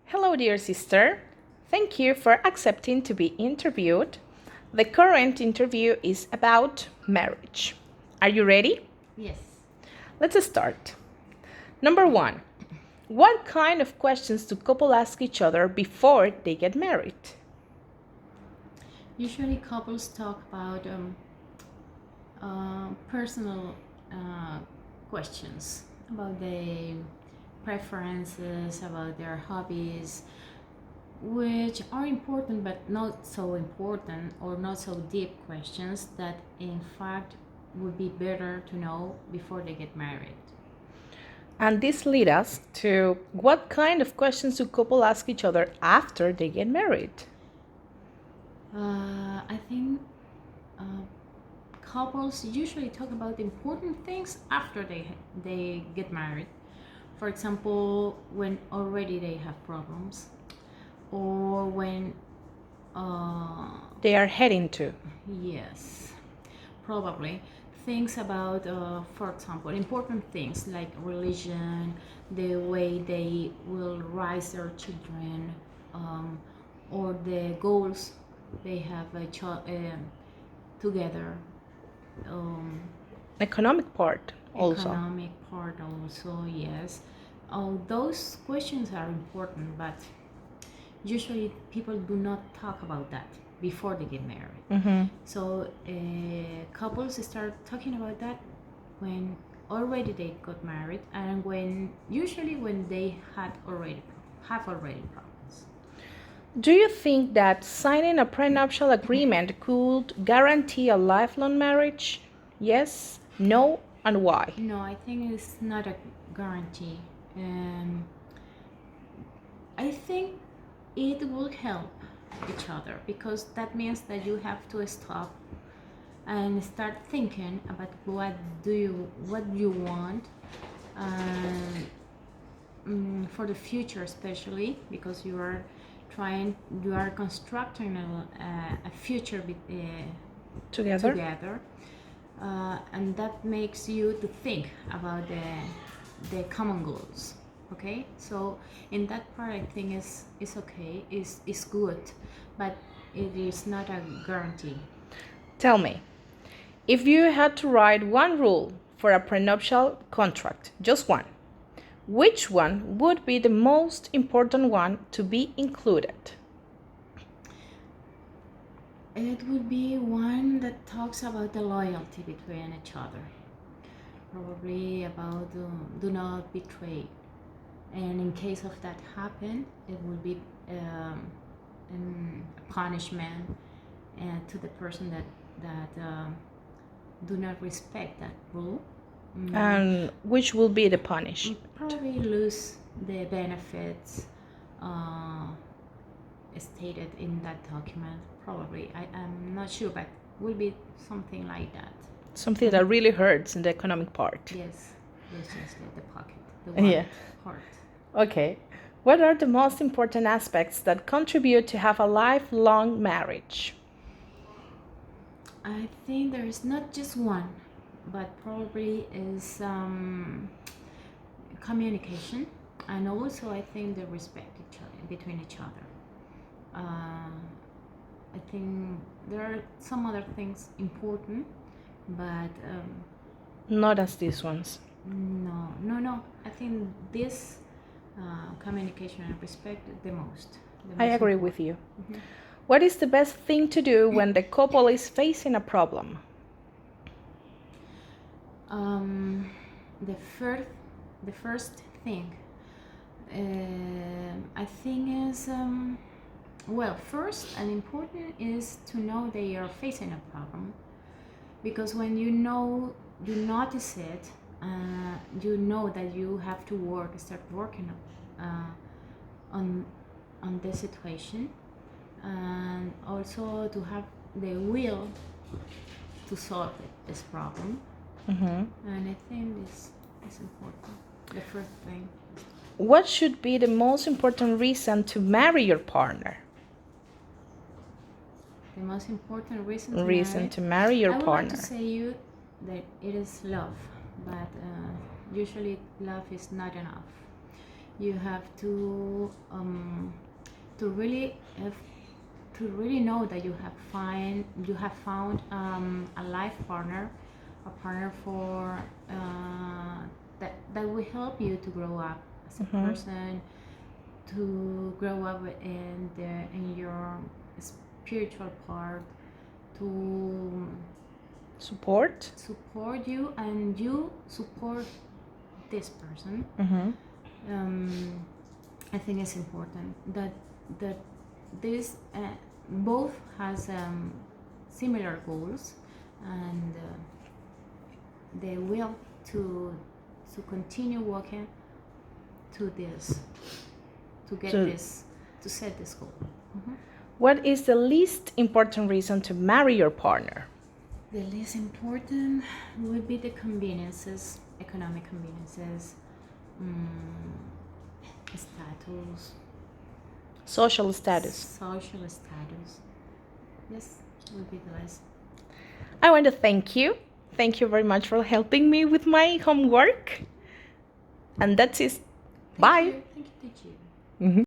Hello, dear sister. Thank you for accepting to be interviewed. The current interview is about marriage. Are you ready? Yes. Let's start. Number one, what kind of questions do couples ask each other before they get married? Usually couples talk about personal questions about their preferences, about their hobbies, which are important but not so important or not so deep questions that in fact would be better to know before they get married. And this leads us to what kind of questions do couples ask each other after they get married? I think uh, couples usually talk about important things after they get married. For example, when already they have problems, or when They are heading to. yes, probably things about, for example, important things like religion, the way they will raise their children, or the goals they have together. Um, Economic part also. Economic part also, yes. Those questions are important, but usually people do not talk about that before they get married. So couples start talking about that when already they got married, and when they have already problems. Do you think that signing a prenuptial agreement could guarantee a lifelong marriage? Yes, no, and why? No, I think it's not a guarantee. Um, I think it will help each other because that means that you have to stop and start thinking about what you want, and for the future, especially because you are constructing a future Together? together, and that makes you to think about the common goals. Okay, so in that part, I think is okay, is good, but it is not a guarantee. Tell me, if you had to write one rule for a prenuptial contract, just one, which one would be the most important one to be included? It would be one that talks about the loyalty between each other, probably about do not betray. And in case of that happen, it would be a punishment to the person that do not respect that rule. And which will be the punish? Probably lose the benefits uh, stated in that document. Probably, I'm not sure, but will be something like that. Something that really hurts in the economic part. Yes, yes, the pocket, the wallet, Yeah. heart. Okay. What are the most important aspects that contribute to have a lifelong marriage? I think there is not just one, but probably is communication, and also I think the respect between each other. I think there are some other things important, but Not as these ones. no. I think this communication and respect the most. I agree Important. with you. What is the best thing to do when the couple is facing a problem? Um, the first, the first thing I think is well, first and important is to know that you're facing a problem, because when you notice it, you know that you have to start working on this situation, and also to have the will to solve this problem. And I think this is important. The first thing. What should be the most important reason to marry your partner? The most important reason To marry your I would partner. like to say you that it is love, but usually love is not enough. You have to really to really know that you have found a life partner, a partner for that will help you to grow up as a person, to grow up in your spiritual part, to Support. support you and you support this person. I think it's important that this both has similar goals and they will to continue working to this, to get So- this, to set this goal. What is the least important reason to marry your partner? The least important would be the conveniences, economic conveniences, status, Social status. social status. Yes, would be the least. I want to thank you. Thank you very much for helping me with my homework. And that's it. Bye. Thank you, teacher. Mhm.